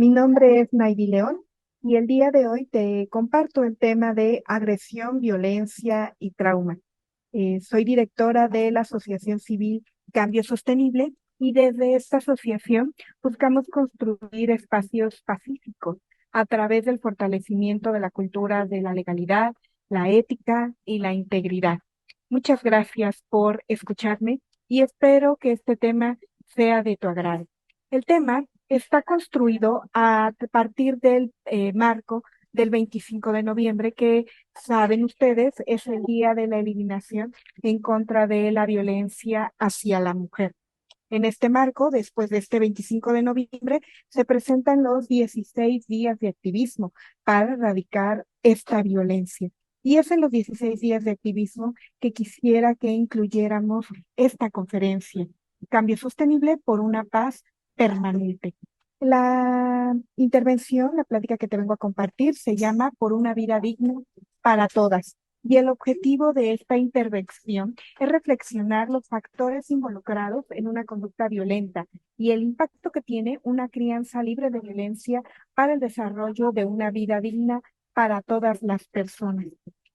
Mi nombre es Naivi León y el día de hoy te comparto el tema de agresión, violencia y trauma. Soy directora de la Asociación Civil Cambio Sostenible y desde esta asociación buscamos construir espacios pacíficos a través del fortalecimiento de la cultura de la legalidad, la ética y la integridad. Muchas gracias por escucharme y espero que este tema sea de tu agrado. El tema está construido a partir del marco del 25 de noviembre, que saben ustedes, es el día de la eliminación en contra de la violencia hacia la mujer. En este marco, después de este 25 de noviembre, se presentan los 16 días de activismo para erradicar esta violencia. Y es en los 16 días de activismo que quisiera que incluyéramos esta conferencia, Cambio Sostenible por una Paz Permanente. La intervención, la plática que te vengo a compartir, se llama Por una vida digna para todas. Y el objetivo de esta intervención es reflexionar los factores involucrados en una conducta violenta y el impacto que tiene una crianza libre de violencia para el desarrollo de una vida digna para todas las personas.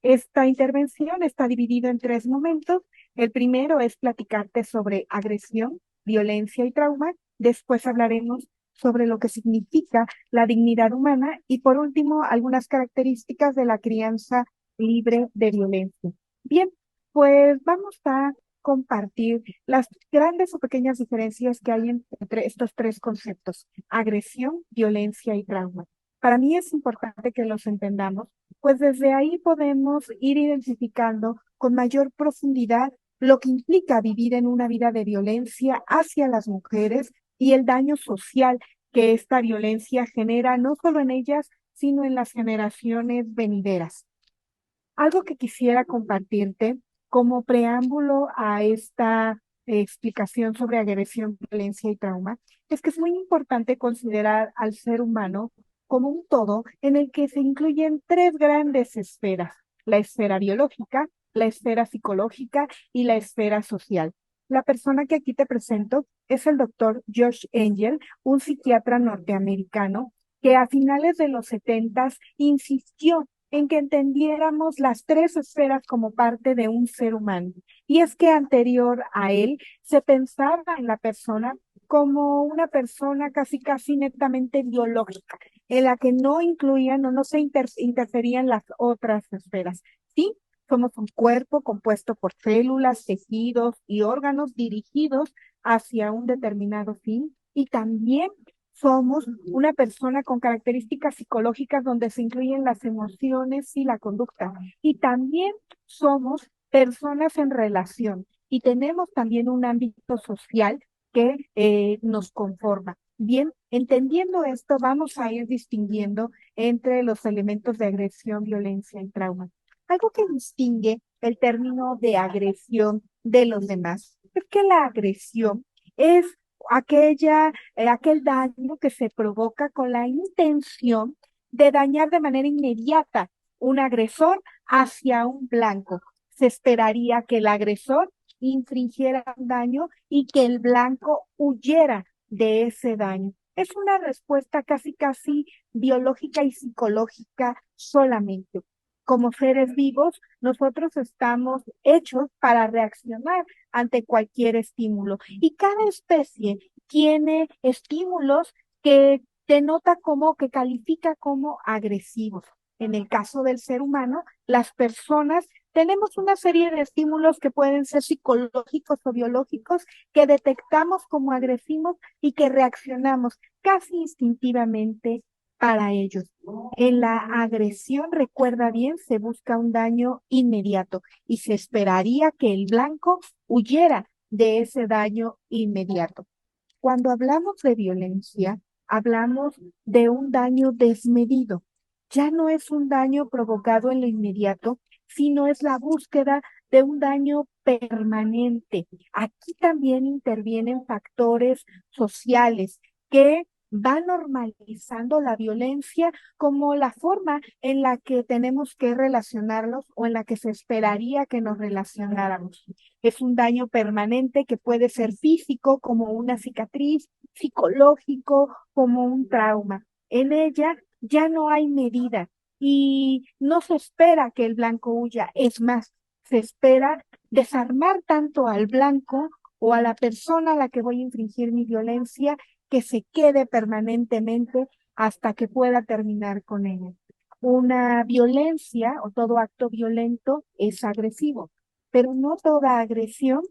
Esta intervención está dividida en tres momentos. El primero es platicarte sobre agresión, violencia y trauma. Después hablaremos sobre lo que significa la dignidad humana y por último algunas características de la crianza libre de violencia. Bien, pues vamos a compartir las grandes o pequeñas diferencias que hay entre estos tres conceptos: agresión, violencia y trauma. Para mí es importante que los entendamos, pues desde ahí podemos ir identificando con mayor profundidad lo que implica vivir en una vida de violencia hacia las mujeres y el daño social que esta violencia genera no solo en ellas, sino en las generaciones venideras. Algo que quisiera compartirte como preámbulo a esta explicación sobre agresión, violencia y trauma es que es muy importante considerar al ser humano como un todo en el que se incluyen tres grandes esferas: la esfera biológica, la esfera psicológica y la esfera social. La persona que aquí te presento es el doctor Josh Engel, un psiquiatra norteamericano que a finales de los 70 insistió en que entendiéramos las tres esferas como parte de un ser humano. Y es que anterior a él se pensaba en la persona como una persona casi casi netamente biológica, en la que no incluían o no se interferían las otras esferas. Sí, somos un cuerpo compuesto por células, tejidos y órganos dirigidos hacia un determinado fin, y también somos una persona con características psicológicas donde se incluyen las emociones y la conducta. Y también somos personas en relación y tenemos también un ámbito social que nos conforma. Bien, entendiendo esto, vamos a ir distinguiendo entre los elementos de agresión, violencia y trauma. Algo que distingue el término de agresión de los demás es que la agresión es aquel daño que se provoca con la intención de dañar de manera inmediata un agresor hacia un blanco. Se esperaría que el agresor infringiera un daño y que el blanco huyera de ese daño. Es una respuesta casi, casi biológica y psicológica solamente. Como seres vivos, nosotros estamos hechos para reaccionar ante cualquier estímulo y cada especie tiene estímulos que denota como, que califica como agresivos. En el caso del ser humano, las personas tenemos una serie de estímulos que pueden ser psicológicos o biológicos que detectamos como agresivos y que reaccionamos casi instintivamente para ellos. En la agresión, recuerda bien, se busca un daño inmediato y se esperaría que el blanco huyera de ese daño inmediato. Cuando hablamos de violencia, hablamos de un daño desmedido. Ya no es un daño provocado en lo inmediato, sino es la búsqueda de un daño permanente. Aquí también intervienen factores sociales que van normalizando la violencia como la forma en la que tenemos que relacionarnos o en la que se esperaría que nos relacionáramos. Es un daño permanente que puede ser físico, como una cicatriz, psicológico, como un trauma. En ella ya no hay medida y no se espera que el blanco huya. Es más, se espera desarmar tanto al blanco o a la persona a la que voy a infringir mi violencia que se quede permanentemente hasta que pueda terminar con ella. Una violencia o todo acto violento es agresivo, pero no toda agresión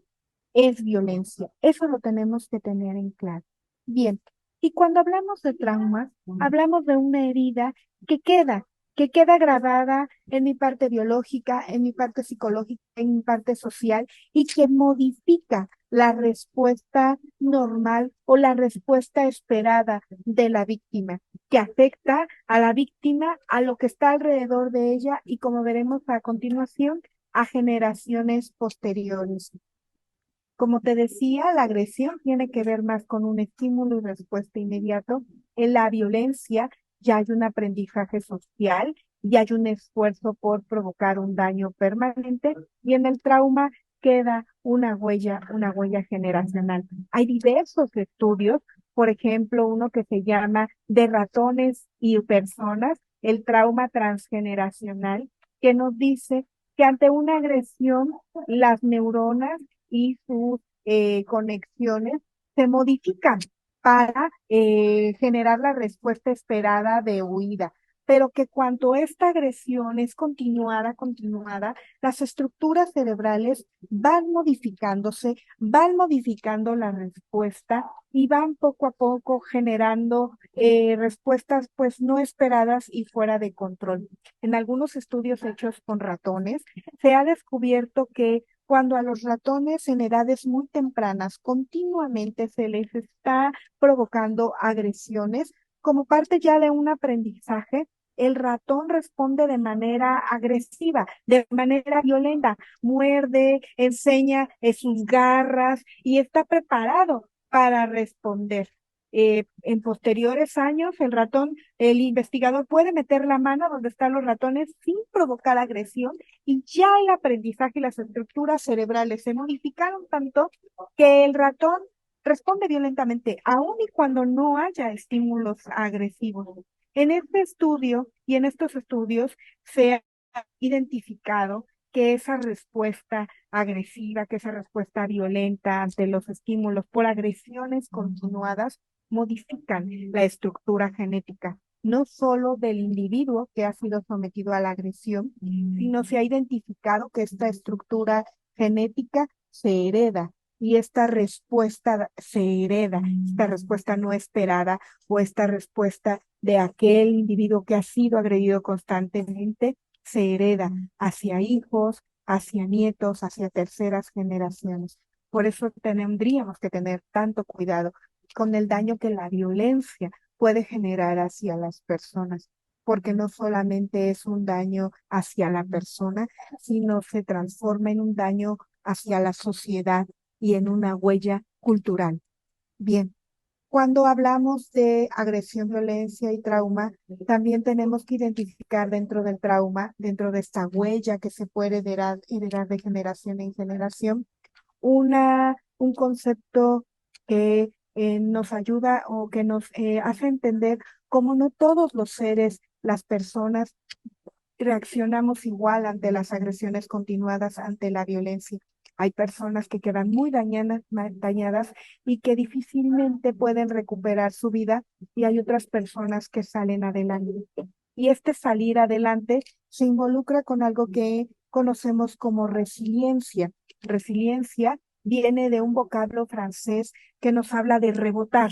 es violencia. Eso lo tenemos que tener en claro. Bien, y cuando hablamos de traumas, hablamos de una herida que queda, que queda grabada en mi parte biológica, en mi parte psicológica, en mi parte social y que modifica la respuesta normal o la respuesta esperada de la víctima, que afecta a la víctima, a lo que está alrededor de ella y, como veremos a continuación, a generaciones posteriores. Como te decía, la agresión tiene que ver más con un estímulo y respuesta inmediato. En la violencia ya hay un aprendizaje social, ya hay un esfuerzo por provocar un daño permanente y en el trauma queda una huella generacional. Hay diversos estudios, por ejemplo, uno que se llama de ratones y personas, el trauma transgeneracional, que nos dice que ante una agresión, las neuronas y sus conexiones se modifican para generar la respuesta esperada de huida. Pero que cuando esta agresión es continuada, las estructuras cerebrales van modificándose, van modificando la respuesta y van poco a poco generando respuestas pues no esperadas y fuera de control. En algunos estudios hechos con ratones, se ha descubierto que cuando a los ratones en edades muy tempranas continuamente se les está provocando agresiones, como parte ya de un aprendizaje, el ratón responde de manera agresiva, de manera violenta, muerde, enseña sus garras y está preparado para responder. En posteriores años, el investigador puede meter la mano donde están los ratones sin provocar agresión y ya el aprendizaje y las estructuras cerebrales se modificaron tanto que el ratón responde violentamente, aun y cuando no haya estímulos agresivos. En este estudio y en estos estudios se ha identificado que esa respuesta agresiva, que esa respuesta violenta ante los estímulos por agresiones continuadas modifican la estructura genética, no solo del individuo que ha sido sometido a la agresión, sino se ha identificado que esta estructura genética se hereda y esta respuesta se hereda, esta respuesta no esperada o esta respuesta de aquel individuo que ha sido agredido constantemente se hereda hacia hijos, hacia nietos, hacia terceras generaciones. Por eso tendríamos que tener tanto cuidado con el daño que la violencia puede generar hacia las personas, porque no solamente es un daño hacia la persona, sino se transforma en un daño hacia la sociedad y en una huella cultural. Bien, cuando hablamos de agresión, violencia y trauma, también tenemos que identificar dentro del trauma, dentro de esta huella que se puede heredar de generación en generación, un concepto que nos ayuda o que nos hace entender cómo no todos los seres, las personas, reaccionamos igual ante las agresiones continuadas, ante la violencia. Hay personas que quedan muy dañadas y que difícilmente pueden recuperar su vida y hay otras personas que salen adelante. Y este salir adelante se involucra con algo que conocemos como resiliencia. Resiliencia viene de un vocablo francés que nos habla de rebotar.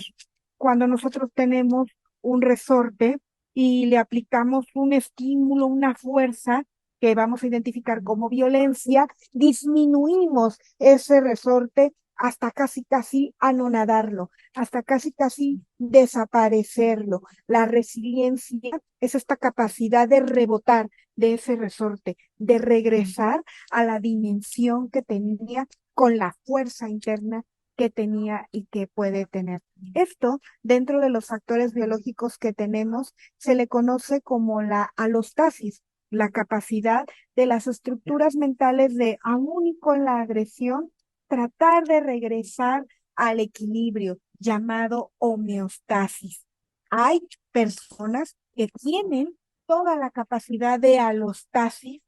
Cuando nosotros tenemos un resorte y le aplicamos un estímulo, una fuerza que vamos a identificar como violencia, disminuimos ese resorte hasta casi anonadarlo, hasta casi desaparecerlo. La resiliencia es esta capacidad de rebotar de ese resorte, de regresar a la dimensión que tenía con la fuerza interna que tenía y que puede tener. Esto, dentro de los factores biológicos que tenemos, se le conoce como la alostasis, la capacidad de las estructuras mentales de, aún y con la agresión, tratar de regresar al equilibrio llamado homeostasis. Hay personas que tienen toda la capacidad de alostasis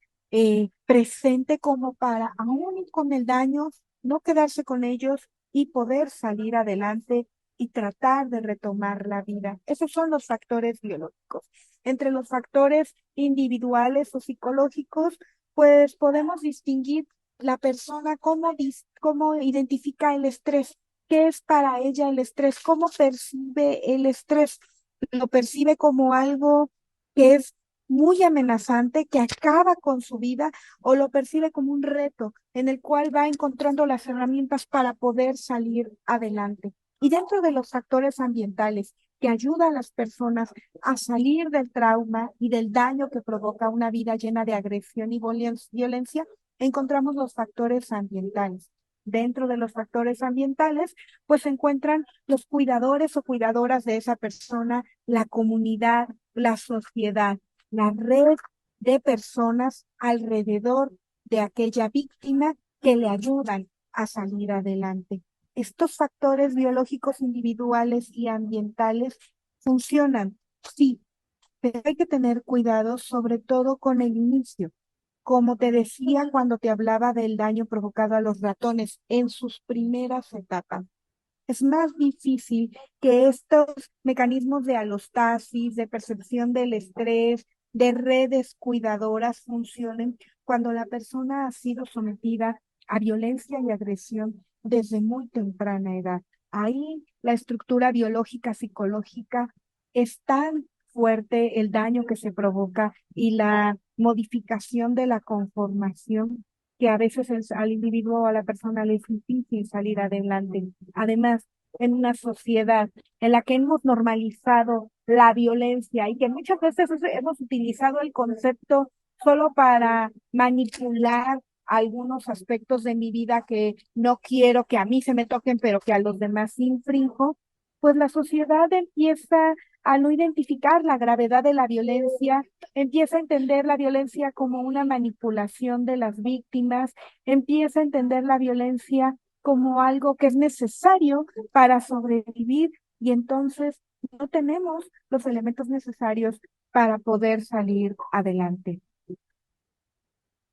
presente como para, aún con el daño, no quedarse con ellos y poder salir adelante y tratar de retomar la vida. Esos son los factores biológicos. Entre los factores individuales o psicológicos, pues podemos distinguir la persona, cómo identifica el estrés, qué es para ella el estrés, cómo percibe el estrés. Lo percibe como algo que es muy amenazante, que acaba con su vida, o lo percibe como un reto en el cual va encontrando las herramientas para poder salir adelante. Y dentro de los factores ambientales que ayudan a las personas a salir del trauma y del daño que provoca una vida llena de agresión y violencia, encontramos los factores ambientales. Dentro de los factores ambientales, pues se encuentran los cuidadores o cuidadoras de esa persona, la comunidad, la sociedad, la red de personas alrededor de aquella víctima que le ayudan a salir adelante. Estos factores biológicos individuales y ambientales funcionan, sí, pero hay que tener cuidado sobre todo con el inicio. Como te decía cuando te hablaba del daño provocado a los ratones en sus primeras etapas, es más difícil que estos mecanismos de alostasis, de percepción del estrés, de redes cuidadoras funcionen cuando la persona ha sido sometida a violencia y agresión desde muy temprana edad. Ahí la estructura biológica, psicológica es tan fuerte el daño que se provoca y la modificación de la conformación que a veces al individuo o a la persona le es difícil salir adelante. Además, en una sociedad en la que hemos normalizado la violencia y que muchas veces hemos utilizado el concepto solo para manipular algunos aspectos de mi vida que no quiero que a mí se me toquen, pero que a los demás infrinjo, pues la sociedad empieza a no identificar la gravedad de la violencia, empieza a entender la violencia como una manipulación de las víctimas, empieza a entender la violencia como algo que es necesario para sobrevivir y entonces no tenemos los elementos necesarios para poder salir adelante.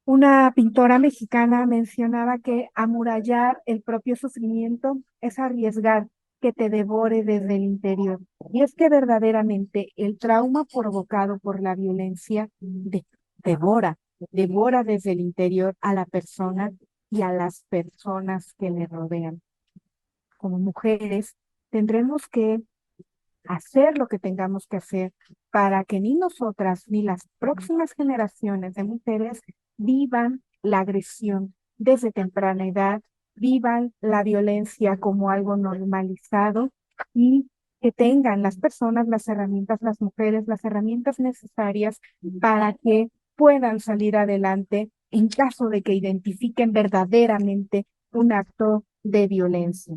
Una pintora mexicana mencionaba que amurallar el propio sufrimiento es arriesgar que te devore desde el interior. Y es que verdaderamente el trauma provocado por la violencia devora, devora desde el interior a la persona y a las personas que le rodean. Como mujeres, tendremos que hacer lo que tengamos que hacer para que ni nosotras ni las próximas generaciones de mujeres vivan la agresión desde temprana edad, vivan la violencia como algo normalizado y que tengan las personas las herramientas, las mujeres, las herramientas necesarias para que puedan salir adelante en caso de que identifiquen verdaderamente un acto de violencia.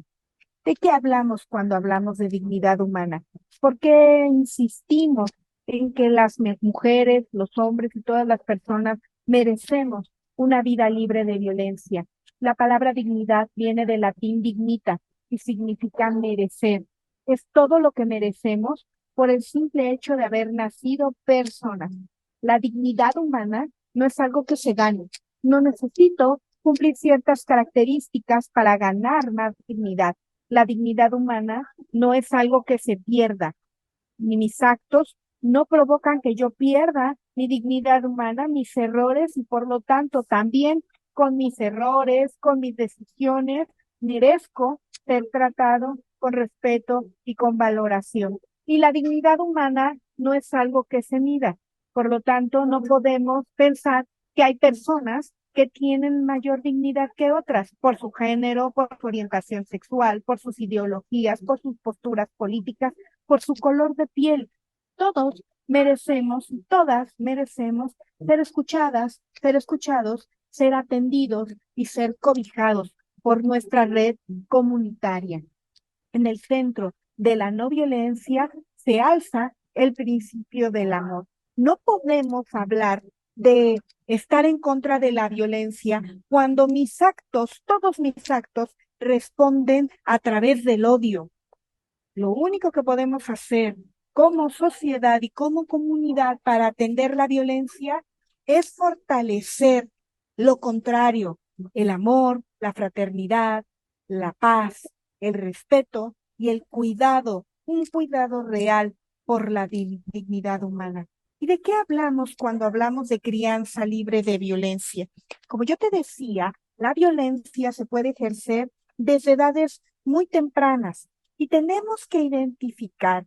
¿De qué hablamos cuando hablamos de dignidad humana? ¿Por qué insistimos en que las mujeres, los hombres y todas las personas merecemos una vida libre de violencia? La palabra dignidad viene del latín dignita y significa merecer. Es todo lo que merecemos por el simple hecho de haber nacido personas. La dignidad humana no es algo que se gane. No necesito cumplir ciertas características para ganar más dignidad. La dignidad humana no es algo que se pierda, ni mis actos no provocan que yo pierda mi dignidad humana, mis errores, y por lo tanto también con mis errores, con mis decisiones, merezco ser tratado con respeto y con valoración. Y la dignidad humana no es algo que se mida. Por lo tanto, no podemos pensar que hay personas que tienen mayor dignidad que otras por su género, por su orientación sexual, por sus ideologías, por sus posturas políticas, por su color de piel. Todos merecemos, todas merecemos ser escuchadas, ser escuchados, ser atendidos y ser cobijados por nuestra red comunitaria. En el centro de la no violencia se alza el principio del amor. No podemos hablar de estar en contra de la violencia cuando mis actos, todos mis actos, responden a través del odio. Lo único que podemos hacer como sociedad y como comunidad para atender la violencia es fortalecer lo contrario, el amor, la fraternidad, la paz, el respeto y el cuidado, un cuidado real por la dignidad humana. ¿Y de qué hablamos cuando hablamos de crianza libre de violencia? Como yo te decía, la violencia se puede ejercer desde edades muy tempranas y tenemos que identificar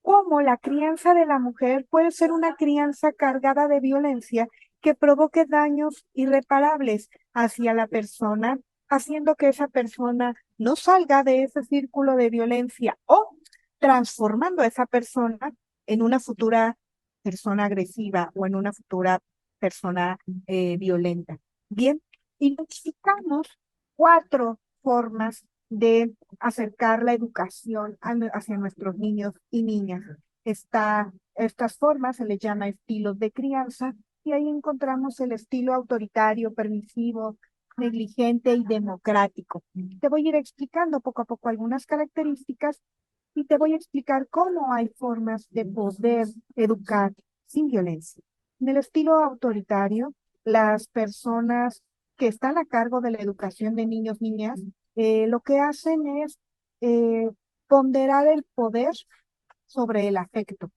cómo la crianza de la mujer puede ser una crianza cargada de violencia que provoque daños irreparables hacia la persona, haciendo que esa persona no salga de ese círculo de violencia o transformando a esa persona en una futura persona agresiva o en una futura persona violenta. Bien, identificamos cuatro formas de acercar la educación hacia nuestros niños y niñas. Estas formas se les llama estilos de crianza y ahí encontramos el estilo autoritario, permisivo, negligente y democrático. Te voy a ir explicando poco a poco algunas características y te voy a explicar cómo hay formas de poder educar sin violencia. En el estilo autoritario, las personas que están a cargo de la educación de niños, niñas, lo que hacen es eh, ponderar el poder sobre el afecto.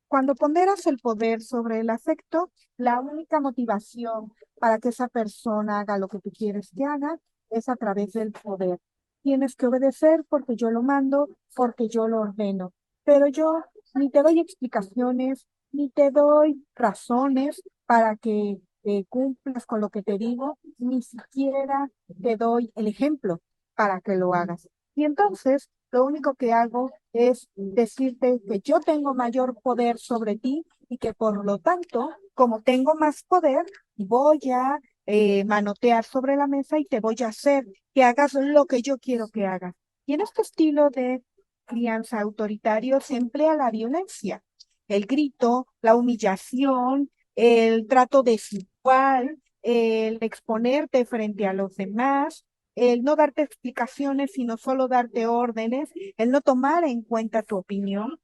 Cuando ponderas el poder sobre el afecto, la única motivación para que esa persona haga lo que tú quieres que haga es a través del poder. Tienes que obedecer porque yo lo mando, porque yo lo ordeno. Pero yo ni te doy explicaciones, ni te doy razones para que cumplas con lo que te digo, ni siquiera te doy el ejemplo para que lo hagas. Y entonces, lo único que hago es decirte que yo tengo mayor poder sobre ti y que por lo tanto, como tengo más poder, voy a manotear sobre la mesa y te voy a hacer que hagas lo que yo quiero que hagas. Y en este estilo de crianza autoritario se emplea la violencia, el grito, la humillación, el trato desigual, el exponerte frente a los demás, el no darte explicaciones, sino solo darte órdenes, el no tomar en cuenta tu opinión.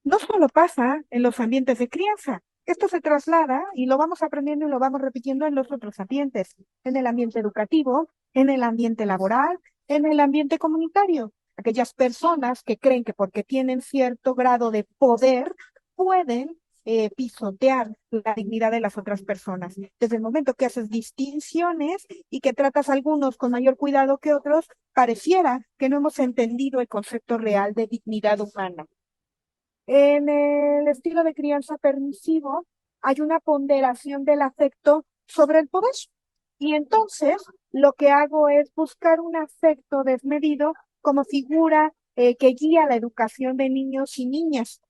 No solo pasa en los ambientes de crianza, esto se traslada y lo vamos aprendiendo y lo vamos repitiendo en los otros ambientes, en el ambiente educativo, en el ambiente laboral, en el ambiente comunitario. Aquellas personas que creen que porque tienen cierto grado de poder pueden pisotear la dignidad de las otras personas. Desde el momento que haces distinciones y que tratas a algunos con mayor cuidado que otros, pareciera que no hemos entendido el concepto real de dignidad humana. En el estilo de crianza permisivo hay una ponderación del afecto sobre el poder. Y entonces lo que hago es buscar un afecto desmedido como figura que guía la educación de niños y niñas.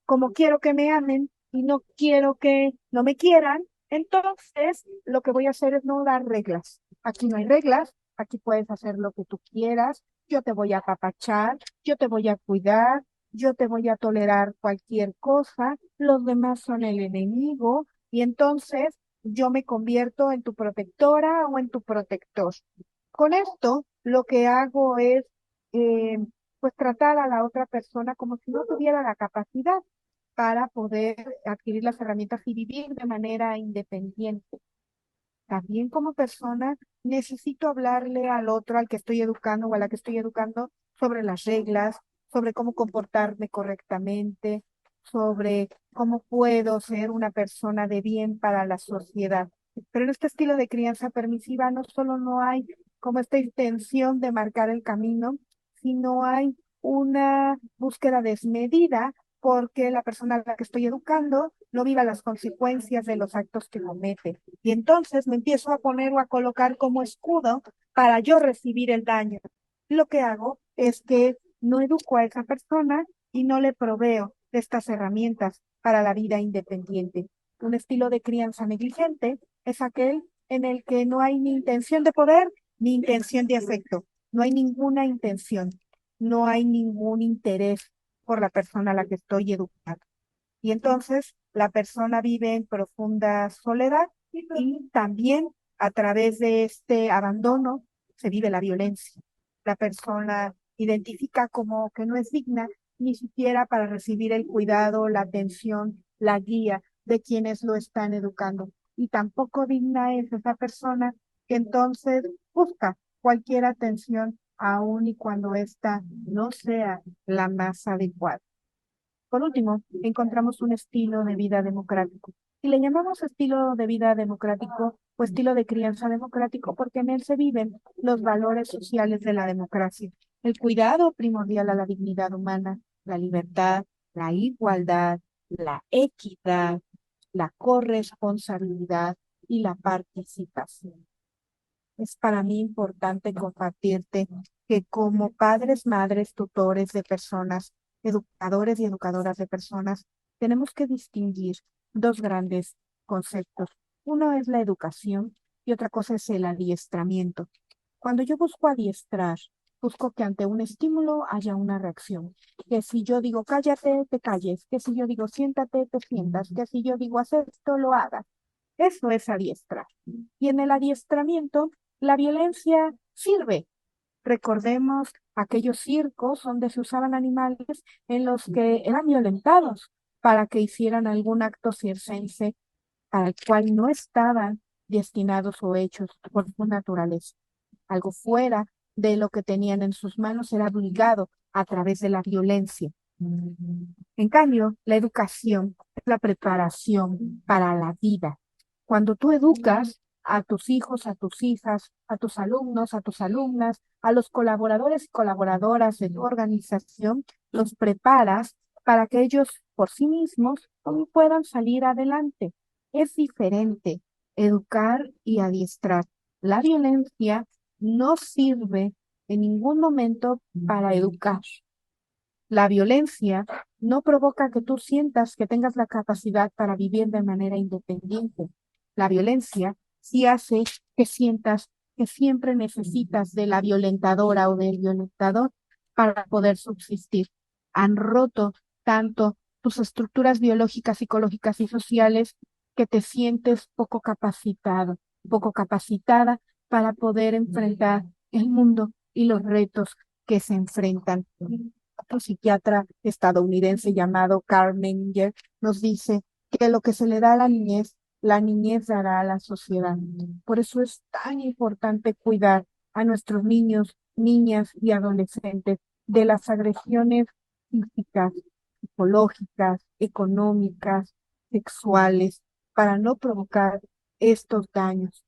Como quiero que me amen y no quiero que no me quieran, entonces lo que voy a hacer es no dar reglas. Aquí no hay reglas, aquí puedes hacer lo que tú quieras, yo te voy a apapachar, yo te voy a cuidar, yo te voy a tolerar cualquier cosa, los demás son el enemigo, y entonces yo me convierto en tu protectora o en tu protector. Con esto, lo que hago es, eh, pues, tratar a la otra persona como si no tuviera la capacidad para poder adquirir las herramientas y vivir de manera independiente. También como persona necesito hablarle al otro, al que estoy educando o a la que estoy educando, sobre las reglas, sobre cómo comportarme correctamente, sobre cómo puedo ser una persona de bien para la sociedad. Pero en este estilo de crianza permisiva no solo no hay como esta intención de marcar el camino, sino hay una búsqueda desmedida porque la persona a la que estoy educando no viva las consecuencias de los actos que comete. Y entonces me empiezo a poner o a colocar como escudo para yo recibir el daño. Lo que hago es que no educo a esa persona y no le proveo de estas herramientas para la vida independiente. Un estilo de crianza negligente es aquel en el que no hay ni intención de poder ni intención de afecto. No hay ninguna intención, no hay ningún interés por la persona a la que estoy educando. Y entonces la persona vive en profunda soledad y también a través de este abandono se vive la violencia. La persona identifica como que no es digna ni siquiera para recibir el cuidado, la atención, la guía de quienes lo están educando. Y tampoco digna es esa persona que entonces busca cualquier atención, aun y cuando ésta no sea la más adecuada. Por último, encontramos un estilo de vida democrático. Y le llamamos estilo de vida democrático o estilo de crianza democrático porque en él se viven los valores sociales de la democracia. El cuidado primordial a la dignidad humana, la libertad, la igualdad, la equidad, la corresponsabilidad y la participación. Es para mí importante compartirte que como padres, madres, tutores de personas, educadores y educadoras de personas, tenemos que distinguir dos grandes conceptos. Uno es la educación y otra cosa es el adiestramiento. Cuando yo busco adiestrar, busco que ante un estímulo haya una reacción. Que si yo digo cállate, te calles. Que si yo digo siéntate, te sientas. Que si yo digo haz esto, lo hagas. Eso es adiestrar. Y en el adiestramiento, la violencia sirve. Recordemos aquellos circos donde se usaban animales en los que eran violentados para que hicieran algún acto circense al cual no estaban destinados o hechos por su naturaleza. Algo fuera de lo que tenían en sus manos era obligado a través de la violencia. En cambio, la educación es la preparación para la vida. Cuando tú educas a tus hijos, a tus hijas, a tus alumnos, a tus alumnas, a los colaboradores y colaboradoras de tu organización, los preparas para que ellos por sí mismos puedan salir adelante. Es diferente educar y adiestrar. La violencia no sirve en ningún momento para educar. La violencia no provoca que tú sientas que tengas la capacidad para vivir de manera independiente. La violencia sí hace que sientas que siempre necesitas de la violentadora o del violentador para poder subsistir. Han roto tanto tus estructuras biológicas, psicológicas y sociales que te sientes poco capacitado, poco capacitada para poder enfrentar el mundo y los retos que se enfrentan. Otro psiquiatra estadounidense llamado Carl Menninger nos dice que lo que se le da a la niñez dará a la sociedad. Por eso es tan importante cuidar a nuestros niños, niñas y adolescentes de las agresiones físicas, psicológicas, económicas, sexuales, para no provocar estos daños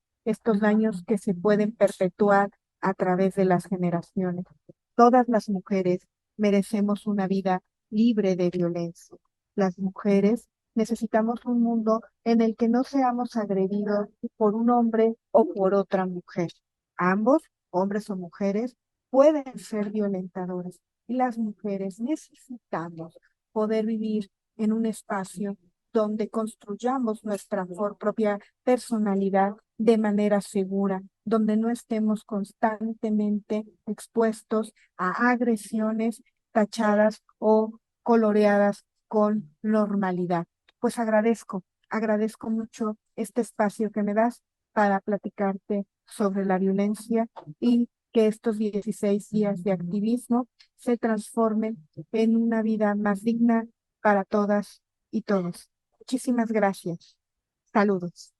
que se pueden perpetuar a través de las generaciones. Todas las mujeres merecemos una vida libre de violencia. Las mujeres necesitamos un mundo en el que no seamos agredidos por un hombre o por otra mujer. Ambos, hombres o mujeres, pueden ser violentadores y las mujeres necesitamos poder vivir en un espacio donde construyamos nuestra propia personalidad de manera segura, donde no estemos constantemente expuestos a agresiones tachadas o coloreadas con normalidad. Pues agradezco mucho este espacio que me das para platicarte sobre la violencia y que estos 16 días de activismo se transformen en una vida más digna para todas y todos. Muchísimas gracias. Saludos.